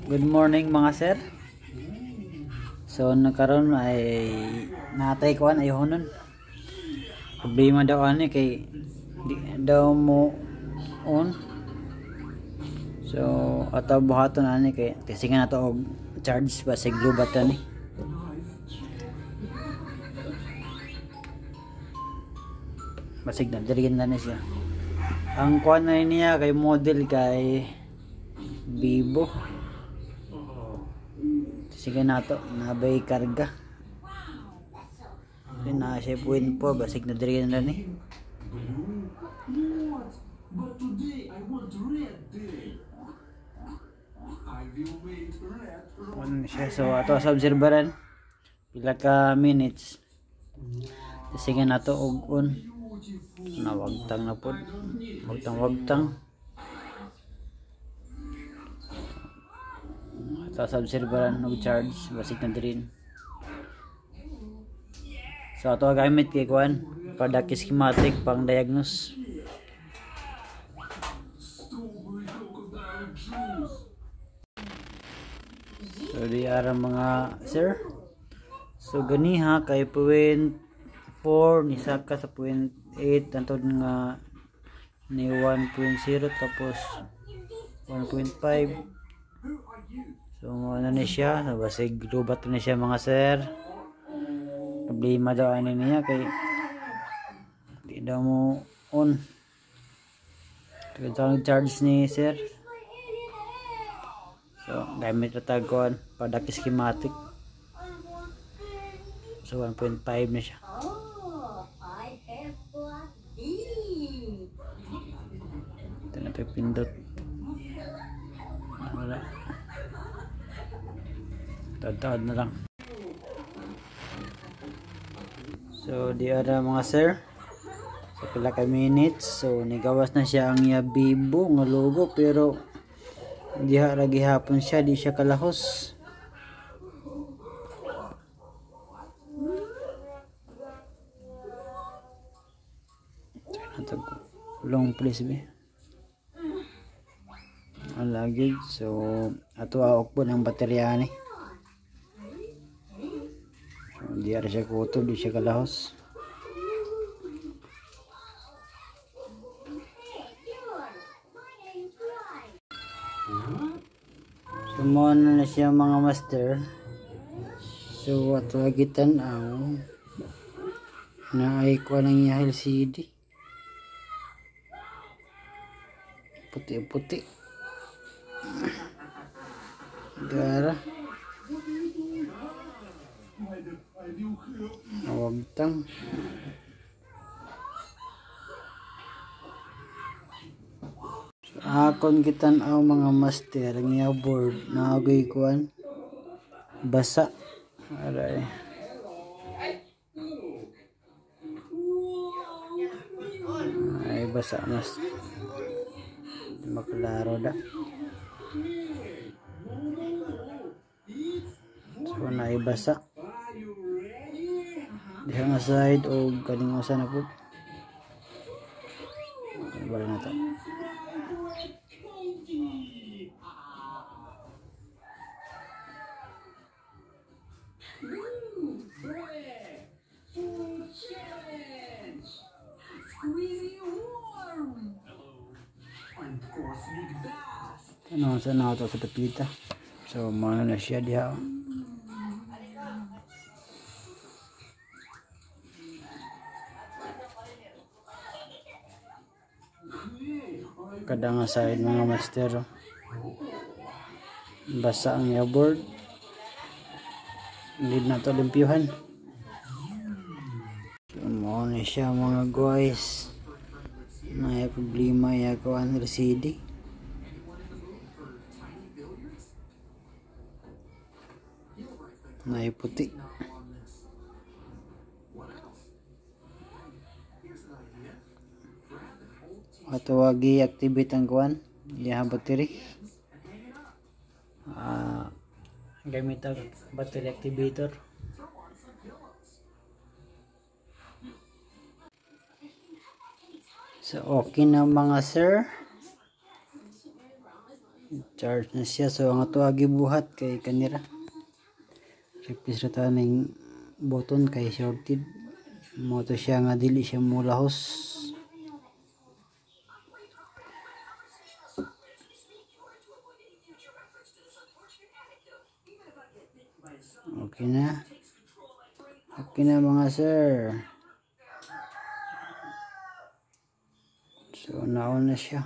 Good morning mga sir. So nagkaroon ay natay ko an ayaw nun. Problema daw ani kay di daw mo on. So ataw buhaton ani kay tisingan nato og charge ba sig lubat ani. Basig na dirigen na siya. Ang kuan na niya kay model kay Vivo. Sige na to, nabay karga. Na siya puwin po, basig na diri na ni. Ano siya, so ato sa observeran. Pila ka minutes. Sige na to, og on. Nawagtang na po. Wagtang. Sa observeran og charge basig na dirin. So ato gamit kay kuan product schematic pang diagnose. So di ara mga sir. So ganiha kay 0.4 ni saka sa 0.8 antod nga ni 1.0 tapos 1.5. So ano na siya, basig lubat na siya mga sir. Problema daw ani niya kay di daw mo on. Tagad charge ni sir. So gamit na tagon product schematic. So 1.5 na siya. Ito na pindot. Wala. Tad na lang. So di ara mga sir. So pila ka minutes. So nigawas na siya ang iya Vivo nga logo pero diha ra gihapon siya, di siya kalahos. Long please be. Ang lagi. So ato aok po ng baterya ni. Di ara siya kutob, di siya kalahos. Sumon na siya mga master. So ato lagi tan-aw na ay ko nang LCD puti-puti. Gara wagtang. So, akon kitan aw mga master nga board na agoy kuan basa. Aray. Ay basa mas maklaro da. So naibasa diha nga side o kaning usa na po. Balik na to. Ano sa nato sa tapita. So mana na siya diha. Kada nga side mga master basa ang board. Hindi na to limpyuhan. So mana siya mga guys. May problema ya ko ang LCD. Nay puti. Ato wagi activate ang kuan iya battery. Gamit ang battery activator. So okay na mga sir. charge na siya. So ang ato gibuhat kay kanira replace ra ta ning button kay shorted mo to siya nga dili siya mulahos. Okay na mga sir. So naon na siya.